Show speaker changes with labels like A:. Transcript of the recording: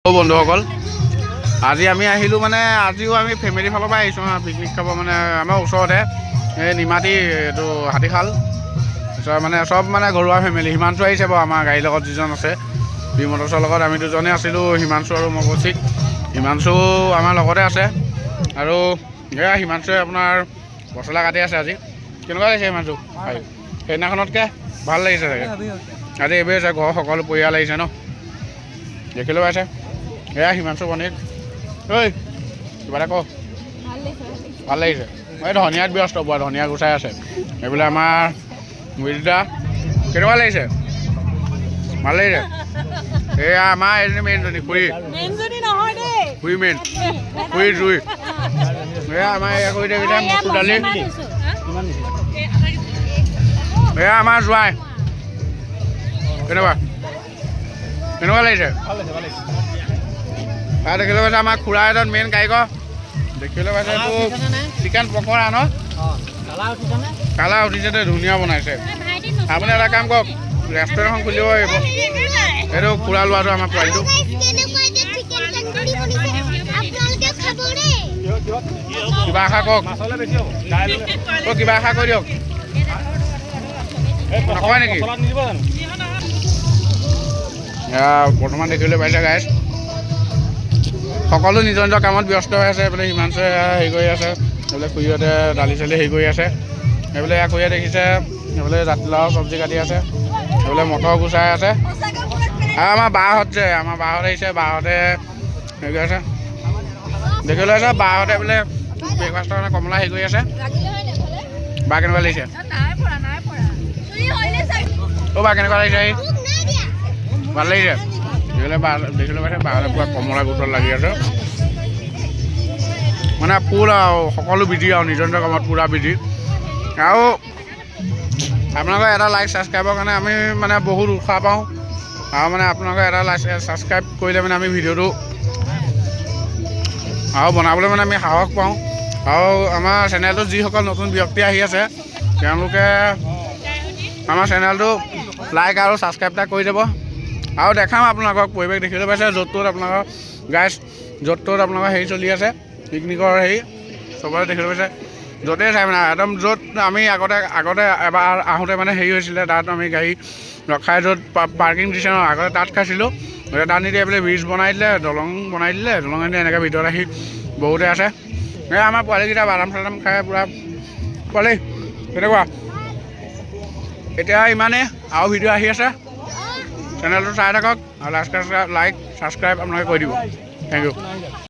A: বন্ধুসকল আজি আমি আহিলোঁ মানে আজিও আমি ফেমিলি ফালৰ পৰা আহিছোঁ পিকনিক খাব মানে আমাৰ ওচৰতে এই নিমাতী এইটো হাতীশাল মানে চব মানে ঘৰুৱা ফেমিলি হিমাংশু আহিছে বাৰু আমাৰ গাড়ীৰ লগত যিজন আছে বিমলছৰ লগত আমি দুজনে আছিলোঁ হিমাংশু আৰু মই কৌশিক হিমাংশু আমাৰ লগতে আছে আৰু এয়া হিমাংশুৱে আপোনাৰ মছলা কাটি আছে আজি কেনেকুৱা লাগিছে হিমাংশু সেইদিনাখনতকৈ ভাল লাগিছে চাগে আজি এইবাৰ আছে ঘৰৰ সকলো পৰিয়াল আহিছে ন দেখিলেও আছে এয়া হিমাংশু বণিক ঐ কিবা এটা কওঁ ভাল লাগিছে এই ধনিয়াত ব্যস্ত পোৱা ধনিয়া গুচাই আছে এইবোলে আমাৰ মুৰিদা কেনেকুৱা লাগিছে ভাল লাগিছে এয়া আমাৰ এজনী মেইনজনী খুৰী খুৰী মেইন খুৰী জুই এয়া আমাৰ এয়া কৰি দিয়ে মচুৰ দালি এয়া আমাৰ জোৱাই কেনেকুৱা কেনেকুৱা লাগিছে দেখিলে পাইছে আমাৰ খুৰা এজন মেইন কাৰিকৰ দেখিলে পাইছে এইটো চিকেন পকৰা ন কালাৰ উঠিছে ধুনীয়া বনাইছে আপুনি এটা কাম কৰক ৰেষ্টুৰেণ্ট এখন খুলিব পাৰিব এইটো খুৰা লোৱাটো আমাৰ পোৱালিটো কিবা আশা কৰক কিবা আশা কৰি দিয়ক নকয় নেকি বৰ্তমান দেখিবলৈ পাইছে গাইজ সকলো নিজৰ নিজৰ কামত ব্যস্ত হৈ আছে এইফালে হিমাংশুৱে হেৰি কৰি আছে এইফালে খুৰীহঁতে দালি চালি হেৰি কৰি আছে এইফালে এয়া খুৰীয়ে দেখিছে এইফালে জাতিলাও চব্জি কাটি আছে এইফালে মটৰ গুচাই আছে আৰু আমাৰ বাহঁত যে আমাৰ বাহঁত আহিছে বাহঁতে হেৰি কৰি আছে দেখিবলৈ আছে বাহঁতে বোলে ব্ৰেকফাষ্টৰ কাৰণে কমলা হেৰি কৰি আছে বা কেনেকুৱা লাগিছে অ' বা কেনেকুৱা লাগিছে আহি ভাল লাগিছে দেখিলে পাইছে বাহঁতে পুৰা কমলা গোটত লাগি আছে মানে পুৰা সকলো বিধি আৰু নিজৰ নিজৰ কামত পুৰা বিধি আৰু আপোনালোকৰ এটা লাইক ছাবস্ক্ৰাইবৰ কাৰণে আমি মানে বহুত উৎসাহ পাওঁ আৰু মানে আপোনালোকে এটা লাইক ছাবস্ক্ৰাইব কৰিলে মানে আমি ভিডিঅ'টো আৰু বনাবলৈ মানে আমি সাহস পাওঁ আৰু আমাৰ চেনেলটোত যিসকল নতুন ব্যক্তি আহি আছে তেওঁলোকে আমাৰ চেনেলটো লাইক আৰু ছাবস্ক্ৰাইব এটা কৰি দিব আৰু দেখাম আপোনালোকক পৰিৱেশ দেখিবলৈ পাইছে য'ত ত'ত আপোনালোকৰ গাইজ য'ত ত'ত আপোনালোকৰ হেৰি চলি আছে পিকনিকৰ হেৰি চবতে দেখিবলৈ পাইছে য'তেই চাই মানে একদম য'ত আমি আগতে এবাৰ আহোঁতে মানে হেৰি হৈছিলে তাত আমি গাড়ী ৰখাই য'ত পাৰ্কিং দিছে ন আগতে তাত খাইছিলোঁ তাত নিদি এইফালে ব্ৰিজ বনাই দিলে দলং বনাই দিলে দলঙেদি এনেকৈ ভিতৰত আহি বহুতে আছে এই আমাৰ পোৱালিকেইটা বাদাম চাদাম খাই পূৰা পোৱালি কেনেকুৱা এতিয়া ইমানেই আৰু ভিডিঅ' আহি আছে চেনেলটো চাই থাকক আৰু লাইক ছাবস্ক্ৰাইব আপোনালোকে কৰি দিব থেংক ইউ